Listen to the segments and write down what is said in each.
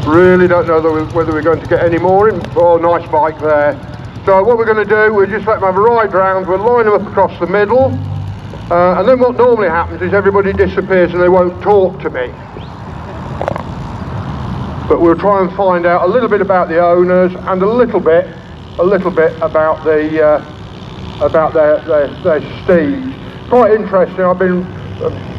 Really don't know whether we're going to get any more in. Oh, nice bike there. So what we're going to do, we'll just let them have a ride round, we'll line them up across the middle, and then what normally happens is everybody disappears and they won't talk to me. But we'll try and find out a little bit about the owners and a little bit about their steeds. Quite interesting. I've been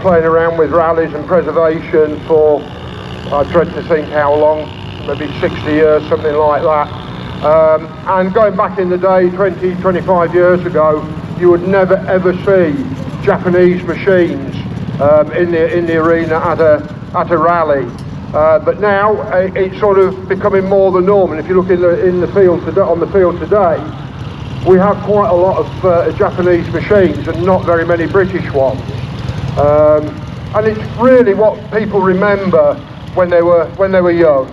playing around with rallies and preservation for, I dread to think how long, maybe 60 years, something like that. And going back in the day, 20, 25 years ago, you would never ever see Japanese machines in the arena at a rally. But now it's sort of becoming more the norm. And if you look in the field today, on the field today, we have quite a lot of Japanese machines and not very many British ones. And it's really what people remember when they were young.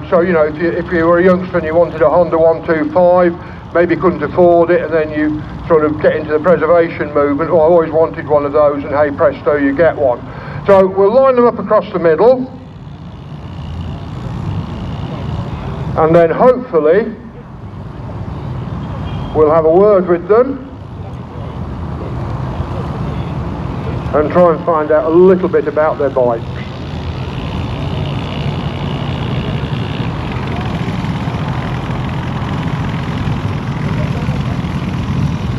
So you know, if you were a youngster and you wanted a Honda 125, maybe couldn't afford it, and then you sort of get into the preservation movement. Oh, I always wanted one of those, and hey presto, you get one. So we'll line them up across the middle, and then hopefully we'll have a word with them and try and find out a little bit about their bikes.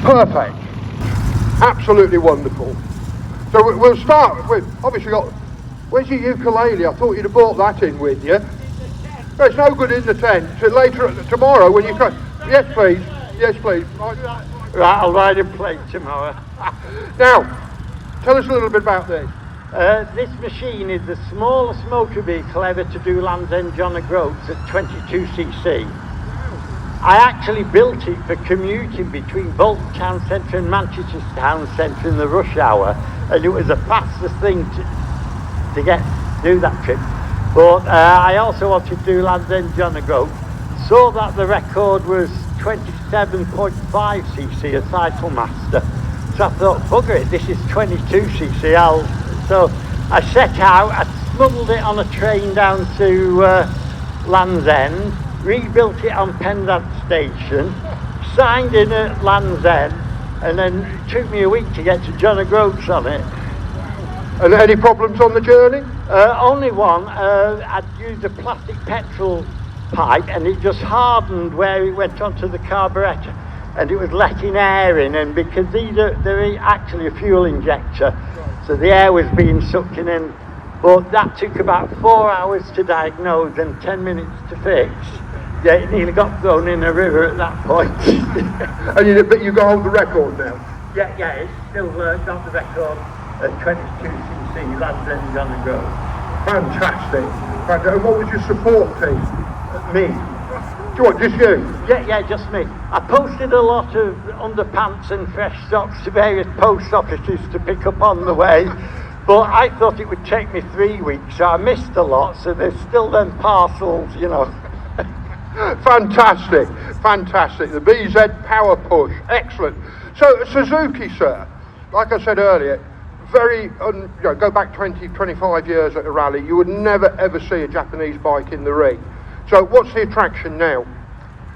Perfect. Absolutely wonderful. So we'll start with, obviously got, where's your ukulele? I thought you'd have brought that in with you. No, it's no good in the tent. So later, tomorrow when you come, yes please, yes please. Right, I'll ride and play tomorrow. Now, tell us a little bit about this. This machine is the smallest motor vehicle ever to do Land's End John O'Groats at 22cc. I actually built it for commuting between Bolton Town Centre and Manchester Town Centre in the rush hour, and it was the fastest thing to do that trip. But I also wanted to do Land's End John O'Groats, saw that the record was 27.5cc a Cycle Master, so I thought, bugger it, this is 22cc. So I set out, I smuggled it on a train down to Land's End, rebuilt it on Pendant Station, signed in at Land's End, and then it took me a week to get to John O'Groats on it. And any problems on the journey? Only one. I'd used a plastic petrol pipe and it just hardened where it went onto the carburettor, and it was letting air in, and because they're actually a fuel injector, so the air was being sucked in. But that took about 4 hours to diagnose and 10 minutes to fix. Yeah, it nearly got thrown in a river at that point. But you got hold of the record now? Yeah, it's still got the record at 22cc, Land's End John O'Groats. Fantastic. And what was your support team? Me. What, just you? Yeah, just me. I posted a lot of underpants and fresh socks to various post offices to pick up on the way, but I thought it would take me 3 weeks, so I missed a lot, so there's still them parcels, you know. Fantastic, fantastic. The BZ Power Push, excellent. So Suzuki, sir, like I said earlier, go back 20, 25 years at a rally, you would never ever see a Japanese bike in the ring. So what's the attraction now?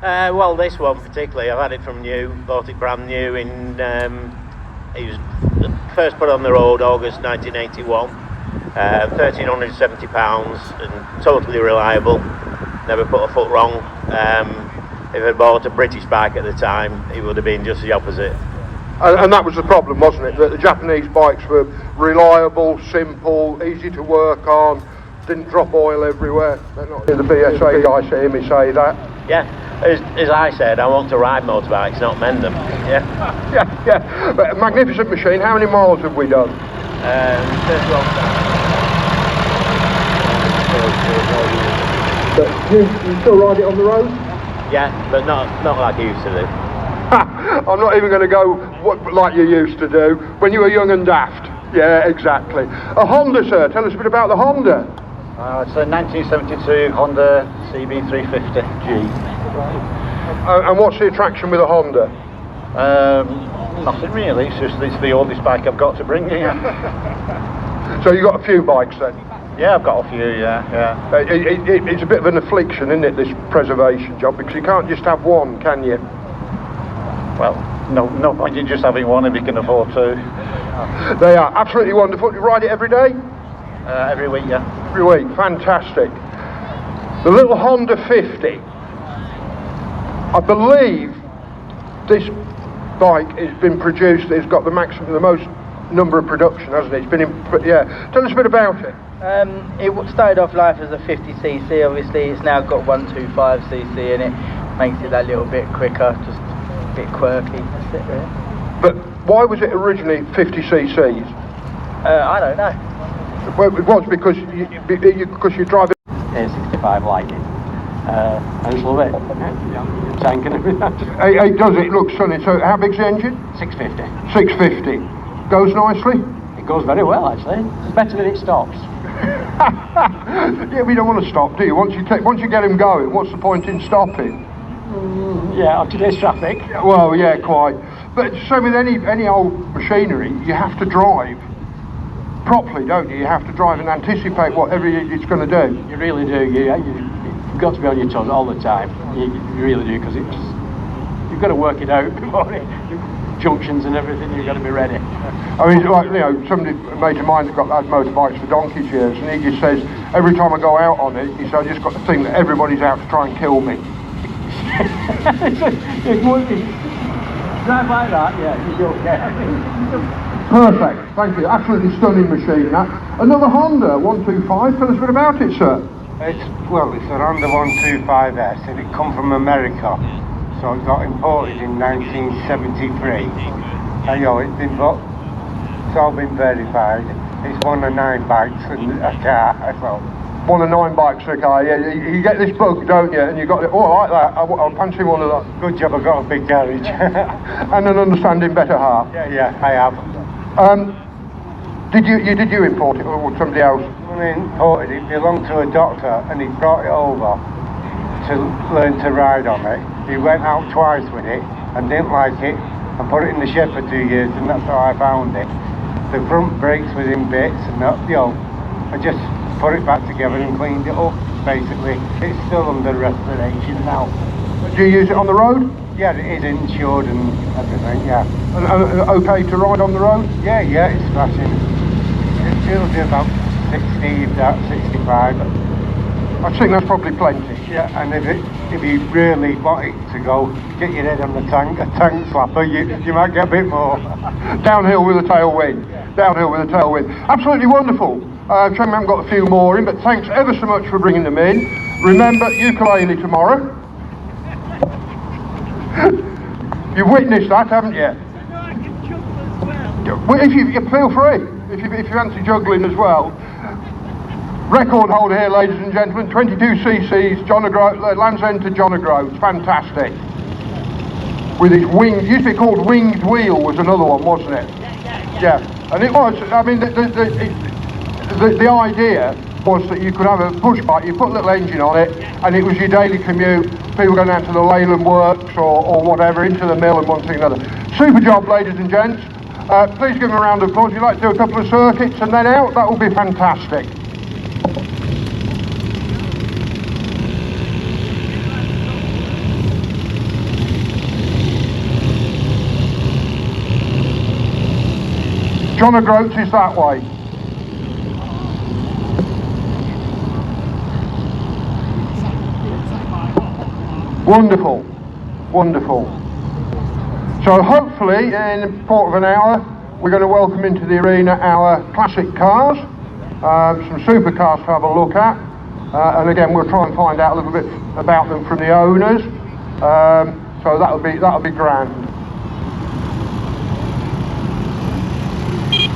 Well, this one particularly, I've had it from new, bought it brand new in, it was first put on the road August 1981, £1,370 and totally reliable, never put a foot wrong. If I'd bought a British bike at the time, it would have been just the opposite. And that was the problem, wasn't it? That the Japanese bikes were reliable, simple, easy to work on, didn't drop oil everywhere. The BSA guys hear me say that. Yeah, as I said, I want to ride motorbikes, not mend them. Yeah. But a magnificent machine. How many miles have we done? 31,000. But you still ride it on the road? Yeah, but not like I used to do. I'm not even going to go like you used to do when you were young and daft. Yeah, exactly. A Honda, sir. Tell us a bit about the Honda. It's a 1972 Honda CB350G. And what's the attraction with a Honda? Nothing really. It's the oldest bike I've got to bring here. So you've got a few bikes then? Yeah, I've got a few, yeah. It's a bit of an affliction, isn't it, this preservation job, because you can't just have one, can you? Well, no point in just having one if you can afford to. They are absolutely wonderful. You ride it every day? Every week, yeah. Every week, fantastic. The little Honda 50, I believe this bike has been produced, it's got the most number of production, hasn't it? It's been in, yeah. Tell us a bit about it. It started off life as a 50cc, obviously it's now got 125cc in it, makes it that little bit quicker, just a bit quirky, that's it really. But why was it originally 50cc's? I don't know. Well, it was because you drive it. A65 like it. I just love it. Tank and everything. It does, it looks stunning. So how big's the engine? 650. 650. Goes nicely? It goes very well actually. It's better than it stops. Yeah, we don't want to stop, do you? Once you get him going, what's the point in stopping? Yeah, on today's traffic. Well, yeah, quite. But so with any old machinery, you have to drive properly, don't you? You have to drive and anticipate whatever it's going to do. You really do. You've got to be on your toes all the time. You really do, because you've got to work it out before junctions and everything. You've got to be ready. I mean, like, you know, somebody, a mate of mine, had motorbikes for donkey's years, and he just says every time I go out on it, he says I just got to think that everybody's out to try and kill me. It would be. Drive like that, yeah, you don't care. Perfect, thank you. Absolutely stunning machine, that. Another Honda 125. Tell us a bit about it, sir. It's a Honda 125S, and it come from America. So it got imported in 1973. And it's all been verified. It's one of 9 bikes and a car as well. One of 9 bikes and a car, yeah. You get this bug, don't you? And you got it, oh, I like that. I'll fancy one of that. Good job I got a big garage. And an understanding better half. Yeah, I have. Did you import it, or somebody else? When I imported it, belonged to a doctor, and he brought it over to learn to ride on it. He went out twice with it and didn't like it, and put it in the shed for 2 years, and that's how I found it. The front brakes was in bits, and I just put it back together and cleaned it up. Basically, it's still under restoration now. Do you use it on the road? Yeah, it is insured and everything, yeah. And okay to ride on the road? Yeah, it's smashing. It'll do about 60, 65. I think that's probably plenty. Yeah, and if you really want it to go, get your head on a tank slapper, you might get a bit more. Downhill with a tailwind. Downhill with a tailwind. Absolutely wonderful. Shame we haven't got a few more in, but thanks ever so much for bringing them in. Remember, ukulele tomorrow. You've witnessed that, haven't you? Well, if you feel free, if you fancy juggling as well. Record holder here, ladies and gentlemen, 22cc's Land's End to John O'Groats, fantastic. With his winged, used to be called Winged Wheel was another one, wasn't it? Yeah, and it was, I mean, the idea was that you could have a push bike, you put a little engine on it, and it was your daily commute, people going down to the Leyland Works or whatever, into the mill and one thing or another. Super job, ladies and gents. Please give them a round of applause. If you'd like to do a couple of circuits and then out, that would be fantastic. John O'Groats is that way. Wonderful, wonderful. So hopefully in a quarter of an hour we're going to welcome into the arena our classic cars, some supercars to have a look at, and again we'll try and find out a little bit about them from the owners. So that'll be grand.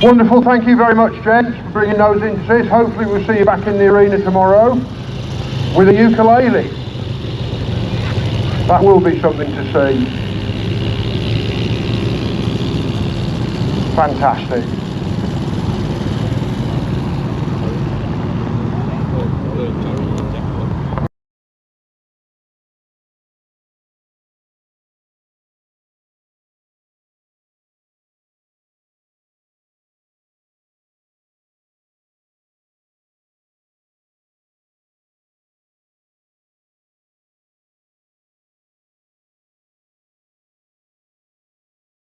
Wonderful, thank you very much, gents, for bringing those in to see us. Hopefully we'll see you back in the arena tomorrow with a ukulele. That will be something to see. Fantastic.